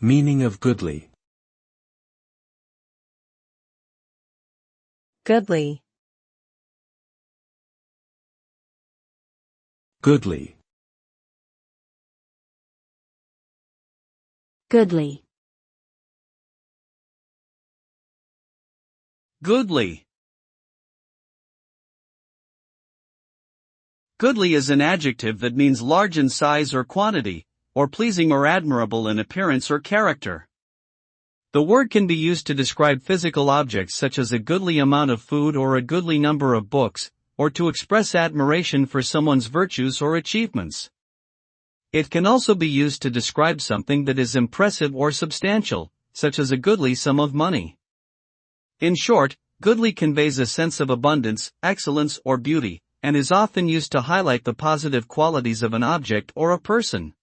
Meaning of goodly. Goodly. Goodly. Goodly. Goodly. Goodly is an adjective that means large in size or quantity, or pleasing or admirable in appearance or character. The word can be used to describe physical objects such as a goodly amount of food or a goodly number of books, or to express admiration for someone's virtues or achievements. It can also be used to describe something that is impressive or substantial, such as a goodly sum of money. In short, goodly conveys a sense of abundance, excellence, or beauty, and is often used to highlight the positive qualities of an object or a person.